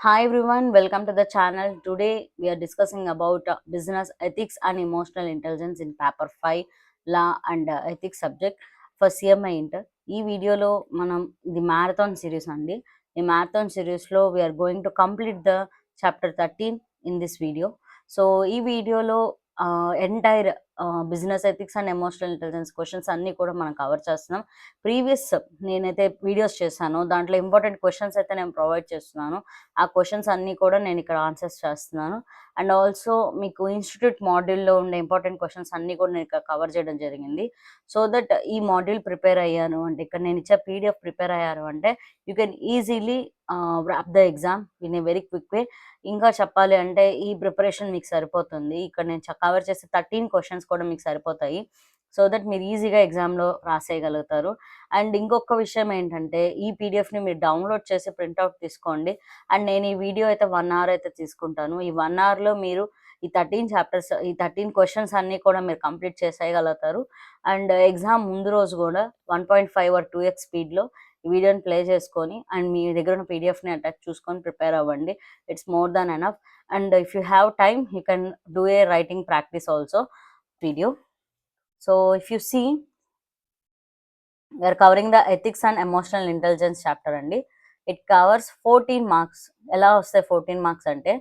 Hi everyone, welcome to the channel. Today we are discussing about business ethics and emotional intelligence in paper 5 law and ethics subject for CMI Inter. ఈ వీడియోలో మనం ఇది marathon series అండి. ఈ marathon సిరీస్లో we're going to complete the chapter 13 in this video. So ఈ వీడియోలో entire business ethics and emotional intelligence questions అన్నీ కూడా మనం కవర్ చేస్తున్నాం. ప్రీవియస్ నేనైతే వీడియోస్ చేశాను, దాంట్లో ఇంపార్టెంట్ క్వశ్చన్స్ అయితే నేను ప్రొవైడ్ చేస్తున్నాను. ఆ క్వశ్చన్స్ అన్నీ కూడా నేను ఇక్కడ ఆన్సర్స్ చేస్తున్నాను. అండ్ ఆల్సో మీకు ఇన్స్టిట్యూట్ మాడ్యూల్లో ఉండే ఇంపార్టెంట్ క్వశ్చన్స్ అన్నీ కూడా నేను ఇక్కడ కవర్ చేయడం జరిగింది. సో దట్ ఈ మాడ్యూల్ ప్రిపేర్ అయ్యాను అంటే, ఇక్కడ నేను ఇచ్చే పీడిఎఫ్ ప్రిపేర్ అయ్యారు అంటే you can easily wrap the exam in a very quick way. ఇంకా చెప్పాలి అంటే ఈ ప్రిపరేషన్ మీకు సరిపోతుంది. ఇక్కడ నేను కవర్ చేసే 13 క్వశ్చన్స్ కూడా మీకు సరిపోతాయి. సో దట్ మీరు ఈజీగా ఎగ్జామ్లో రాసేయగలుగుతారు. అండ్ ఇంకొక విషయం ఏంటంటే, ఈ పీడిఎఫ్ని మీరు డౌన్లోడ్ చేసి ప్రింట్అవుట్ తీసుకోండి. అండ్ నేను ఈ వీడియో అయితే 1 అవర్ అయితే తీసుకుంటాను. ఈ 1 అవర్లో మీరు ఈ 13 చాప్టర్స్, ఈ 13 క్వశ్చన్స్ అన్నీ కూడా మీరు కంప్లీట్ చేసేయగలుగుతారు. అండ్ ఎగ్జామ్ ముందు రోజు కూడా 1.5 or 2x స్పీడ్లో ఈ వీడియోని ప్లే చేసుకొని అండ్ మీ దగ్గర ఉన్న పీడిఎఫ్ని అటాచ్ చూసుకొని ప్రిపేర్ అవ్వండి. It's more than enough. And if you have time you can do a writing practice also video. So if you see, we are covering the ethics and emotional intelligence chapter అండి. It covers 14 marks. ఎలా వస్తాయి 14 marks అంటే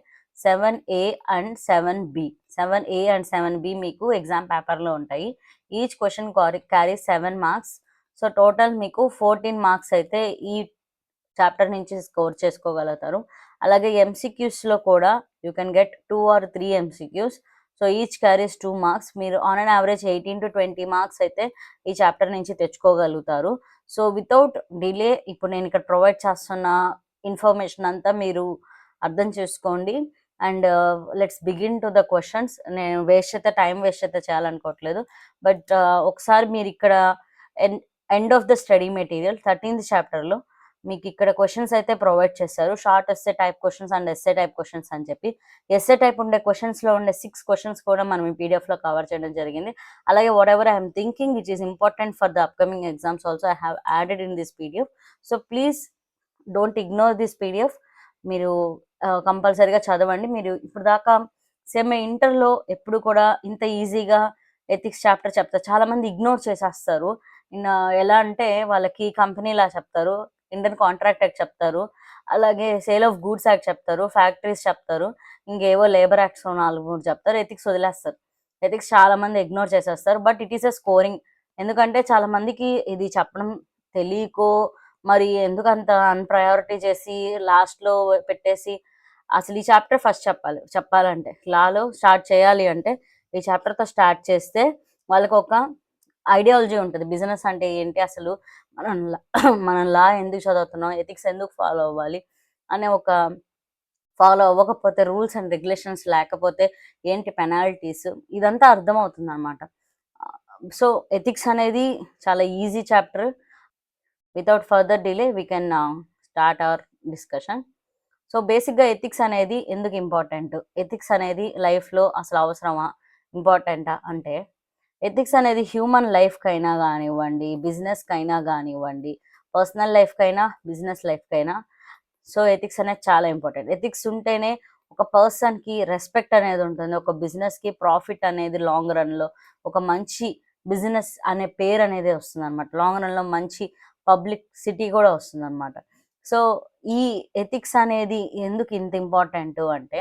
7A and 7B. 7A and 7B మీకు exam పేపర్లో ఉంటాయి. Each question carry 7 marks. So total మీకు 14 marks అయితే ఈ చాప్టర్ నుంచి స్కోర్ చేసుకోగలుగుతారు. అలాగే ఎంసీక్యూస్లో కూడా you can get 2 or 3 MCQs. So each carries 2 marks. మీరు on and average 18 to 20 marks అయితే ఈ చాప్టర్ నుంచి తెచ్చుకోగలుగుతారు. సో వితౌట్ డిలే ఇప్పుడు నేను ఇక్కడ ప్రొవైడ్ చేస్తున్న ఇన్ఫర్మేషన్ అంతా మీరు అర్థం చేసుకోండి. And let's begin to the questions. నేను టైం వేస్ట్ అయితే చేయాలనుకోవట్లేదు. బట్ ఒకసారి మీరు ఇక్కడ end of the study material 13th చాప్టర్లో మీకు ఇక్కడ క్వశ్చన్స్ అయితే ప్రొవైడ్ చేస్తారు. Short essay type questions and essay type questions అని చెప్పి. ఎస్సే టైప్ ఉండే క్వశ్చన్స్లో ఉండే 6 క్వశ్చన్స్ కూడా మనం ఈ పీడిఎఫ్లో కవర్ చేయడం జరిగింది. అలాగే what ever I'm thinking which is important for the upcoming exams also I have added in this PDF. So please don't ignore this PDF. మీరు కంపల్సరీగా చదవండి. మీరు ఇప్పుడు దాకా సెమ్ ఇంటర్లో ఎప్పుడు కూడా ఇంత ఈజీగా ఎథిక్స్ చాప్టర్ చెప్తారు, చాలామంది ఇగ్నోర్ చేసేస్తారు. ఎలా అంటే వాళ్ళకి కంపెనీ లా చెప్తారు, ఇండియన్ కాంట్రాక్ట్ యాక్ట్ చెప్తారు, అలాగే సేల్ ఆఫ్ గూడ్స్ యాక్ట్ చెప్తారు, ఫ్యాక్టరీస్ చెప్తారు, ఇంకేవో లేబర్ యాక్ట్స్ 4 చెప్తారు, ఎథిక్స్ వదిలేస్తారు. ఎథిక్స్ చాలా మంది ఇగ్నోర్ చేసేస్తారు. But it is a scoring. ఎందుకంటే చాలా మందికి ఇది చెప్పడం తెలియకో మరి ఎందుకంత అన్ప్రయారిటీ చేసి లాస్ట్లో పెట్టేసి, అసలు ఈ చాప్టర్ ఫస్ట్ చెప్పాలంటే లాలో స్టార్ట్ చేయాలి అంటే ఈ చాప్టర్తో స్టార్ట్ చేస్తే వాళ్ళకి ఒక ఐడియాలజీ ఉంటుంది. బిజినెస్ అంటే ఏంటి, అసలు మనం లా ఎందుకు చదువుతున్నాం, ఎథిక్స్ ఎందుకు ఫాలో అవ్వాలి అనే ఒక, ఫాలో అవ్వకపోతే రూల్స్ అండ్ రెగ్యులేషన్స్ లేకపోతే ఏంటి పెనాల్టీస్, ఇదంతా అర్థమవుతుంది అనమాట. సో ఎథిక్స్ అనేది చాలా easy chapter. Without further delay we can start our discussion. So బేసిక్గా ఎథిక్స్ అనేది ఎందుకు ఇంపార్టెంట్, ఎథిక్స్ అనేది లైఫ్లో అసలు అవసరమా, ఇంపార్టెంటా అంటే, ఎథిక్స్ అనేది హ్యూమన్ లైఫ్కైనా కానివ్వండి, బిజినెస్కైనా కానివ్వండి, పర్సనల్ లైఫ్కైనా బిజినెస్ లైఫ్కైనా, సో ఎథిక్స్ అనేది చాలా ఇంపార్టెంట్. ఎథిక్స్ ఉంటేనే ఒక పర్సన్కి రెస్పెక్ట్ అనేది ఉంటుంది, ఒక బిజినెస్కి ప్రాఫిట్ అనేది లాంగ్ రన్లో, ఒక మంచి బిజినెస్ అనే పేరు అనేది వస్తుంది అనమాట. లాంగ్ రన్లో మంచి పబ్లిక్ సిటీ కూడా వస్తుంది అనమాట. సో ఈ ఎథిక్స్ అనేది ఎందుకు ఇంత ఇంపార్టెంట్ అంటే,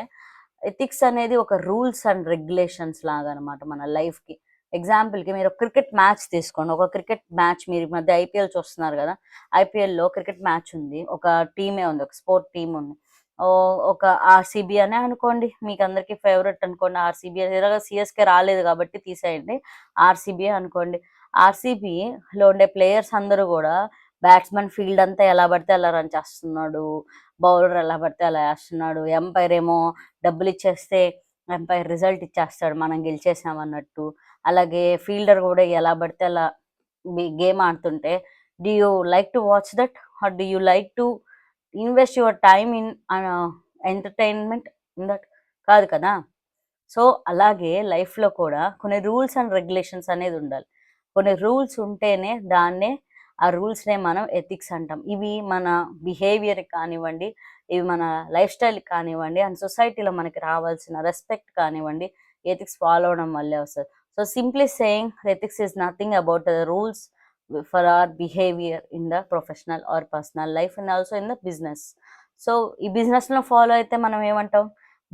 ఎథిక్స్ అనేది ఒక రూల్స్ అండ్ రెగ్యులేషన్స్ లాగా అనమాట మన లైఫ్కి. ఎగ్జాంపుల్కి మీరు క్రికెట్ మ్యాచ్ తీసుకోండి. ఒక క్రికెట్ మ్యాచ్ మీరు ఈ మధ్య ఐపీఎల్ చూస్తున్నారు కదా, ఐపీఎల్లో క్రికెట్ మ్యాచ్ ఉంది, ఒక టీమే ఉంది, ఒక స్పోర్ట్ టీమ్ ఉంది. ఒక ఆర్సీబీ అనే అనుకోండి, మీకు అందరికీ ఫేవరెట్ అనుకోండి ఆర్సీబీ. ఎలాగ సిఎస్కే రాలేదు కాబట్టి తీసేయండి, ఆర్సీబీ అనుకోండి. ఆర్సీబీలో ఉండే ప్లేయర్స్ అందరూ కూడా బ్యాట్స్మెన్ ఫీల్డ్ అంతా ఎలా పడితే అలా రన్ చేస్తున్నాడు, బౌలర్ ఎలా పడితే అలా వేస్తున్నాడు, ఎంపైర్ ఏమో డబ్బులు ఇచ్చేస్తే ఎంపైర్ రిజల్ట్ ఇచ్చేస్తాడు మనం గెలిచేసామన్నట్టు. అలాగే ఫీల్డర్ కూడా ఎలా పడితే అలా గేమ్ ఆడుతుంటే, do you like to watch that or do you like to invest your time in entertainment in that? కాదు కదా. సో అలాగే లైఫ్లో కూడా కొన్ని రూల్స్ అండ్ రెగ్యులేషన్స్ అనేది ఉండాలి. కొన్ని రూల్స్ ఉంటేనే దాన్నే ఆ రూల్స్నే మనం ఎథిక్స్ అంటాం. ఇవి మన బిహేవియర్ కానివ్వండి, ఇవి మన లైఫ్ స్టైల్ కానివ్వండి, అండ్ సొసైటీలో మనకి రావాల్సిన రెస్పెక్ట్ కానివ్వండి, ఎథిక్స్ ఫాలో అవ్వడం వల్లే వస్తుంది. So simply saying ethics is nothing about the rules for our behaviour in the professional are personal life and also in the business. So ఈ బిజినెస్లో ఫాలో అయితే మనం ఏమంటాం,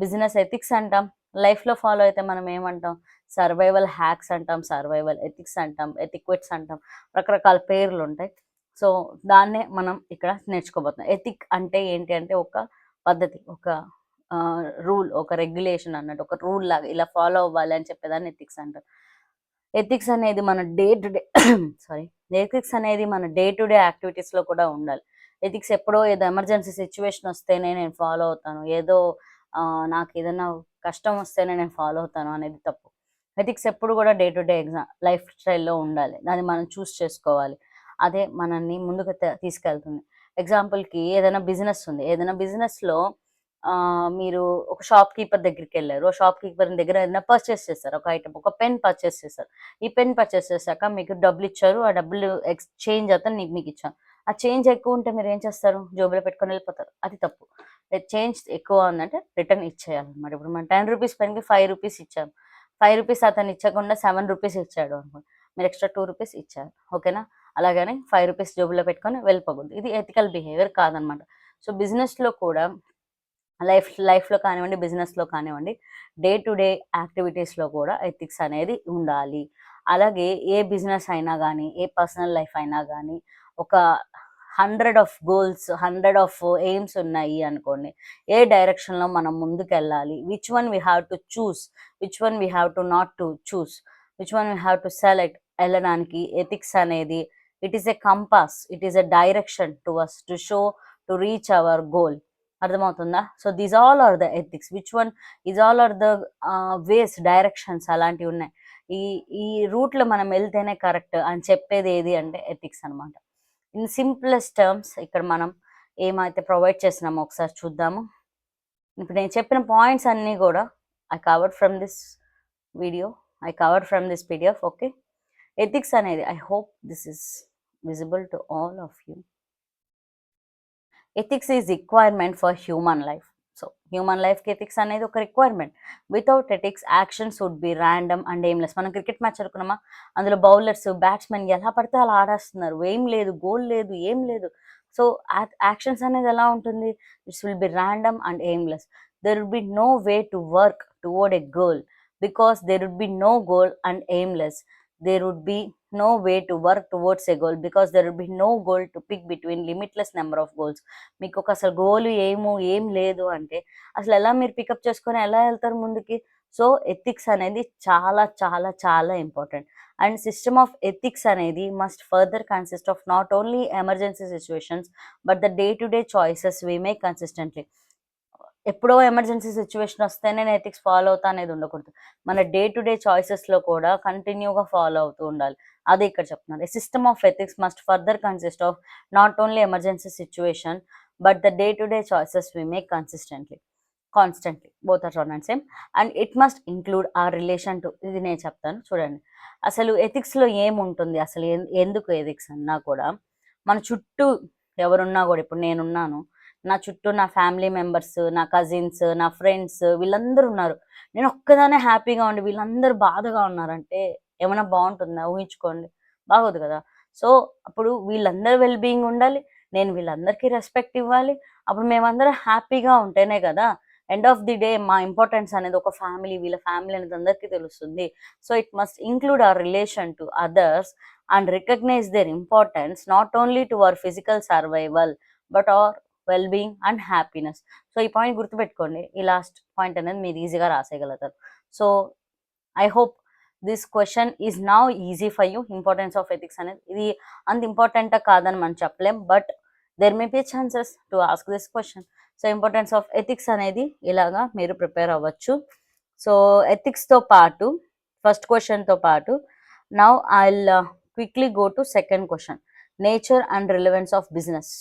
బిజినెస్ ఎథిక్స్ అంటాం. లైఫ్లో ఫాలో అయితే మనం ఏమంటాం, సర్వైవల్ హ్యాక్స్ అంటాం, సర్వైవల్ ఎథిక్స్ అంటాం, ఎథిక్వెట్స్ అంటాం, రకరకాల పేర్లు ఉంటాయి. సో దాన్నే మనం ఇక్కడ నేర్చుకోబోతున్నాం. ఎథిక్ అంటే ఏంటి అంటే ఒక పద్ధతి, ఒక రూల్, ఒక రెగ్యులేషన్ అన్నట్టు, ఒక రూల్ లాగా ఇలా ఫాలో అవ్వాలి అని చెప్పేదాన్ని ఎథిక్స్ అంటారు. ఎథిక్స్ అనేది మన day to day sorry ethics అనేది మన డే టు డే యాక్టివిటీస్లో కూడా ఉండాలి. ఎథిక్స్ ఎప్పుడో ఏదో ఎమర్జెన్సీ సిచ్యువేషన్ వస్తేనే నేను ఫాలో అవుతాను, ఏదో నాకు ఏదైనా కష్టం వస్తేనే నేను ఫాలో అవుతాను అనేది తప్పు. ఎథిక్స్ ఎప్పుడు కూడా డే టు డే లైఫ్ స్టైల్లో ఉండాలి, దాన్ని మనం చూస్ చేసుకోవాలి. అదే మనల్ని ముందుకు తీసుకెళ్తుంది. ఎగ్జాంపుల్కి ఏదైనా బిజినెస్ ఉంది, ఏదైనా బిజినెస్లో మీరు ఒక షాప్ కీపర్ దగ్గరికి వెళ్ళారు, షాప్ కీపర్ దగ్గర ఏదైనా పర్చేస్ చేస్తారు, ఒక ఐటమ్, ఒక పెన్ పర్చేస్ చేస్తారు. ఈ పెన్ పర్చేస్ చేశాక మీకు డబ్బులు ఇచ్చారు, ఆ డబ్బులు ఎక్స్చేంజ్ అతను మీకు ఇచ్చాను. ఆ చేంజ్ ఎక్కువ ఉంటే మీరు ఏం చేస్తారు, జోబులో పెట్టుకొని వెళ్ళిపోతారు. అది తప్పు. చేంజ్ ఎక్కువ ఉందంటే రిటర్న్ ఇచ్చేయాలన్నమాట. ఇప్పుడు మనం 10 రూపీస్ పెన్కి 5 రూపీస్ ఇచ్చాము, 5 రూపీస్ అతను ఇచ్చకుండా 7 రూపీస్ ఇచ్చాడు అనుకోండి, మీరు ఎక్స్ట్రా 2 రూపీస్ ఇచ్చారు, ఓకేనా? అలాగని 5 రూపీస్ జోబులో పెట్టుకొని వెళ్ళిపోకూడదు. ఇది ఎథికల్ బిహేవియర్ కాదనమాట. సో బిజినెస్లో కూడా లైఫ్లో కానివ్వండి, బిజినెస్లో కానివ్వండి, డే టు డే యాక్టివిటీస్లో కూడా ఎథిక్స్ అనేది ఉండాలి. అలాగే ఏ బిజినెస్ అయినా కానీ, ఏ పర్సనల్ లైఫ్ అయినా కానీ, ఒక 100 ఆఫ్ గోల్స్, 100 ఆఫ్ ఎయిమ్స్ ఉన్నాయి అనుకోండి, ఏ డైరెక్షన్లో మనం ముందుకెళ్ళాలి, which one we have to choose, which one we have to not to choose, which one we have to select, వెళ్ళడానికి ఎథిక్స్ అనేది it is a compass, it is a direction to us to show to reach our goal. అర్థమవుతుందా? So these all are the ethics, which one is all are the ways, directions అలాంటివి ఉన్నాయి. ఈ ఈ రూట్లో మనం వెళ్తేనే correct అని చెప్పేది ఏది అంటే ఎథిక్స్ అనమాట. ఇన్ సింప్లెస్ట్ టర్మ్స్ ఇక్కడ మనం ఏమైతే ప్రొవైడ్ చేస్తున్నామో ఒకసారి చూద్దాము. ఇప్పుడు నేను చెప్పిన పాయింట్స్ అన్నీ కూడా I covered from this video, I covered from this PDF. Okay, ethics అనేది I hope this is visible to all of you. Ethics is requirement for human life. So human లైఫ్కి ఎథిక్స్ అనేది ఒక requirement. Without ethics actions would be random and aimless. మనం cricket match అనుకున్నామా, అందులో bowlers, batsmen ఎలా పడితే అలా ఆడేస్తున్నారు, ఏం లేదు, గోల్ లేదు, ఏం లేదు. సో యాక్షన్స్ అనేది ఎలా ఉంటుంది, it's will be random and aimless. There will be no way to work toward a goal because there would be no goal and aimless. There would be no way to work towards a goal because there would be no goal to pick between limitless number of goals. మీకు ఒక అసలు goal ఏం లేదు అంటే అసలు ఎలా మీరు pickup చేసుకొని ఎలా వెళ్తారు ముందుకి? సో ఎథిక్స్ అనేది చాలా చాలా చాలా important. And system of ethics అనేది must further consist of not only emergency situations but the day to day choices we make consistently. ఎప్పుడో ఎమర్జెన్సీ సిచ్యువేషన్ వస్తేనే నేను ఎథిక్స్ ఫాలో అవుతా అనేది ఉండకూడదు. మన డే టు డే చాయిసెస్లో కూడా కంటిన్యూగా ఫాలో అవుతూ ఉండాలి. అదే ఇక్కడ చెప్తున్నారు. A system of ethics must further consist of not only emergency situation but the day to day choices we make constantly both are one and same. And it must include a relation to, ఇది నేను చెప్తాను చూడండి. అసలు ఎథిక్స్లో ఏముంటుంది, అసలు ఎందుకు ethics అన్నా కూడా మన చుట్టూ ఎవరున్నా కూడా, ఇప్పుడు నేనున్నాను, నా చుట్టూ నా ఫ్యామిలీ మెంబర్స్, నా కజిన్స్, నా ఫ్రెండ్స్ వీళ్ళందరూ ఉన్నారు. నేను ఒక్కదానే హ్యాపీగా ఉండి వీళ్ళందరూ బాధగా ఉన్నారంటే ఏమైనా బాగుంటుందా? ఊహించుకోండి, బాగోదు కదా. సో అప్పుడు వీళ్ళందరూ వెల్ బీయింగ్ ఉండాలి, నేను వీళ్ళందరికీ రెస్పెక్ట్ ఇవ్వాలి. అప్పుడు మేమందరం హ్యాపీగా ఉంటేనే కదా ఎండ్ ఆఫ్ ది డే మా ఇంపార్టెన్స్ అనేది ఒక ఫ్యామిలీ, వీళ్ళ ఫ్యామిలీ అనేది అందరికీ తెలుస్తుంది. So it must include our relation to others and recognize their importance not only to our physical survival but our well being and happiness. So ఈ point గుర్తుపెట్టుకోండి. ఈ లాస్ట్ పాయింట్ అనేది మీరు ఈజీగా రాసేయగలుగుతారు. So I hope this question is now easy for you. Importance of ethics అనేది ఇది అంత ఇంపార్టెంటా కాదని మనం చెప్పలేం, but there may be chances to ask this question. So importance of ethics అనేది ఇలాగా మీరు ప్రిపేర్ అవ్వచ్చు. సో ఎథిక్స్తో పాటు ఫస్ట్ క్వశ్చన్తో పాటు now I will quickly go to second question, nature and relevance of business.